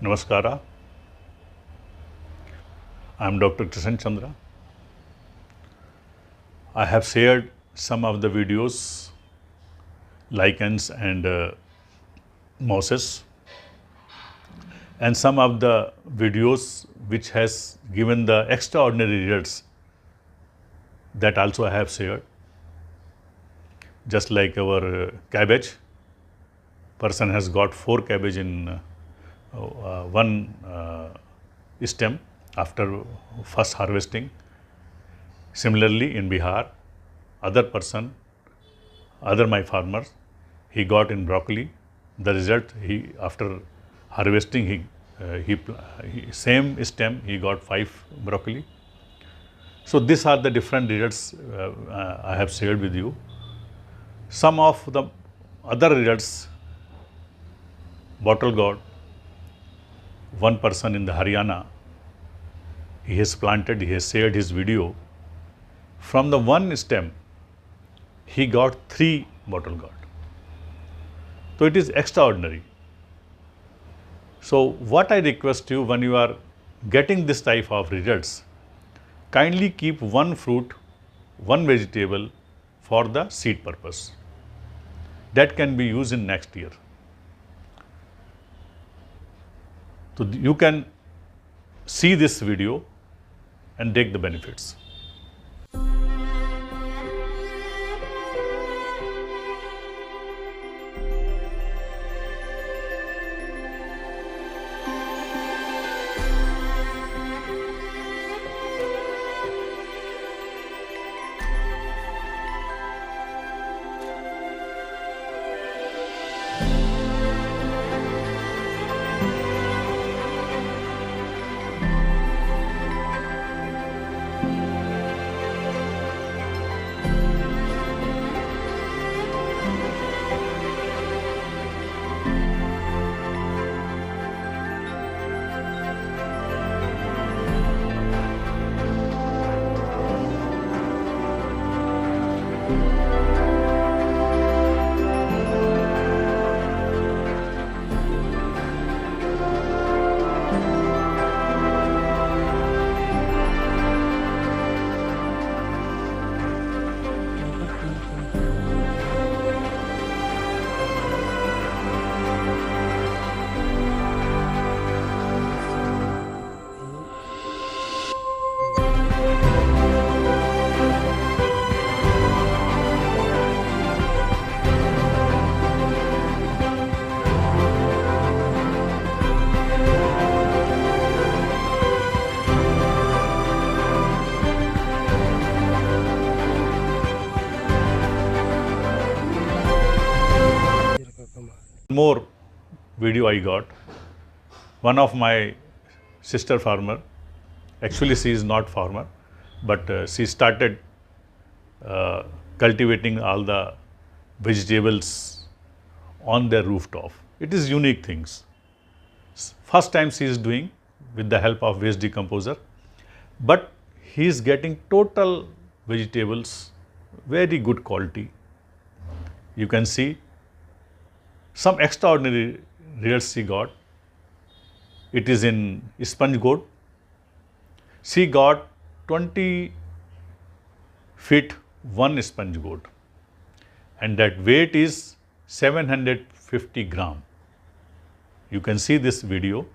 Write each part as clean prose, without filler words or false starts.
Namaskara. I am Dr. Krishan Chandra. I have shared some of the videos, lichens and mosses, and some of the videos which has given the extraordinary results that also I have shared. Just like our cabbage, person has got 4 cabbage in one stem after first harvesting. Similarly, in Bihar, other my farmer, he got in broccoli. The result, he after harvesting, he same stem he got 5 broccoli. So these are the different results I have shared with you. Some of the other results, bottle gourd, one person in the Haryana, he has planted, he has shared his video. From the one stem, he got 3 bottle gourd. So it is extraordinary. So what I request you, when you are getting this type of results, kindly keep one fruit, one vegetable for the seed purpose. That can be used in next year. So you can see this video and take the benefits. More video I got. One of my sister farmer, actually she is not farmer, but she started cultivating all the vegetables on their rooftop. It is unique things. First time she is doing with the help of waste decomposer, but he is getting total vegetables, very good quality. You can see some extraordinary results she got. It is in sponge gourd. She got 20 feet one sponge gourd, and that weight is 750 gram. You can see this video.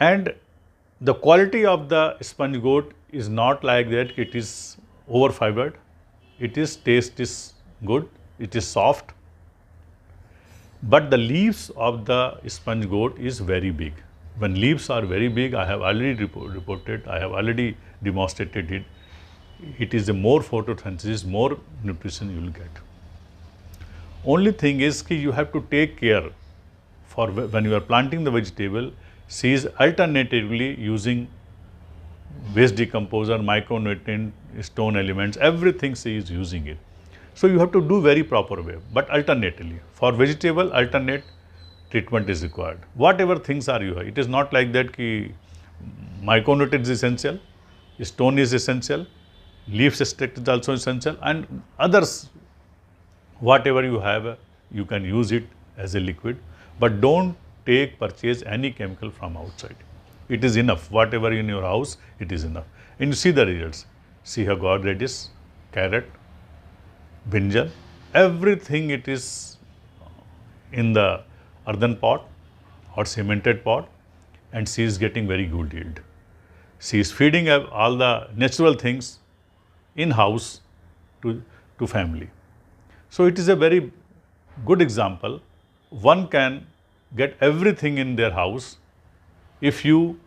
And the quality of the sponge gourd is not like that it is over fibered. It is taste is good, it is soft. But the leaves of the sponge gourd is very big. When leaves are very big, I have already reported, I have already demonstrated it. It is a more photosynthesis, more nutrition you will get. Only thing is that you have to take care for when you are planting the vegetable. She is alternatively using waste decomposer, micronutrient, stone elements, everything she is using it. So you have to do very proper way, but alternatively. For vegetable, alternate treatment is required. Whatever things are you have, it is not like that ki micronutrient is essential, stone is essential, leaf extract is also essential, and others, whatever you have, you can use it as a liquid. But don't take purchase any chemical from outside. It is enough. Whatever in your house, it is enough. And you see the results. See here, got radish, carrot, brinjal, everything it is in the earthen pot or cemented pot, and she is getting very good yield. She is feeding all the natural things in house to family. So it is a very good example. One can get everything in their house if you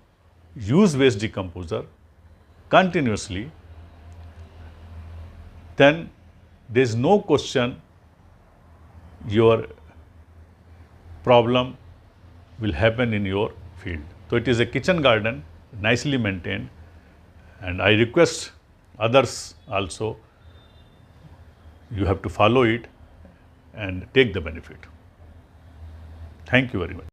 use waste decomposer continuously. Then there is no question your problem will happen in your field. So it is a kitchen garden, nicely maintained, and I request others also, you have to follow it and take the benefit. Thank you very much.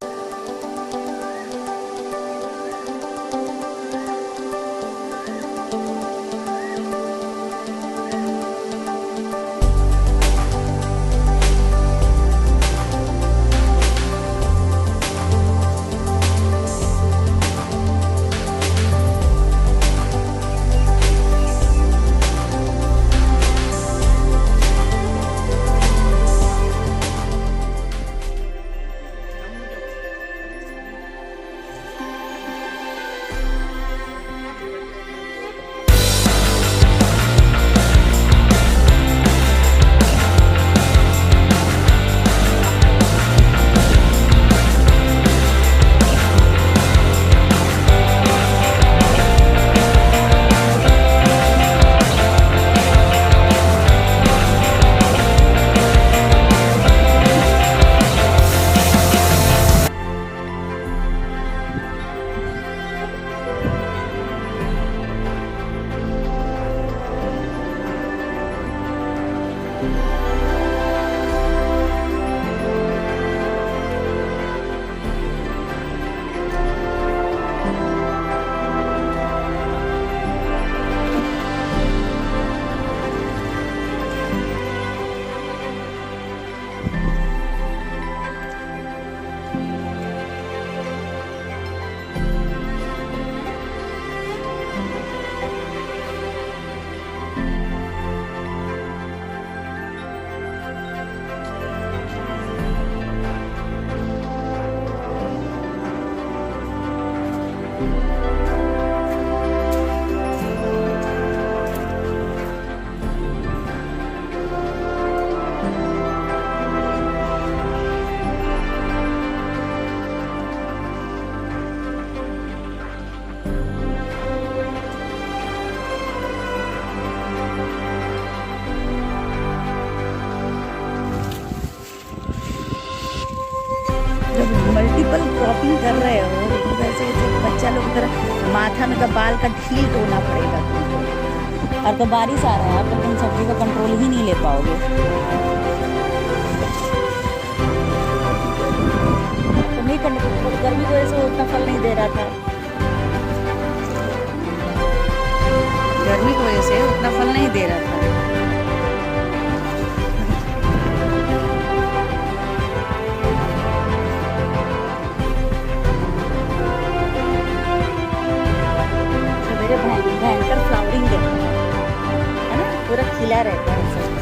जब multiple cropping कर रहे हो तो वैसे बच्चा लोग तरह माथा में तो बाल का ढील टोना पड़ेगा तुमको। और तो बारिश आ रहा है, अब तो तुम सब्जी का कंट्रोल ही नहीं ले पाओगे। तुम नहीं करने को, गर्मी की वजह से उतना फल नहीं दे रहा था। गर्मी की वजह से उतना फल नहीं दे रहा था। भयंकर फ्लावरिंग है ना, पूरा खिला रहता है सब।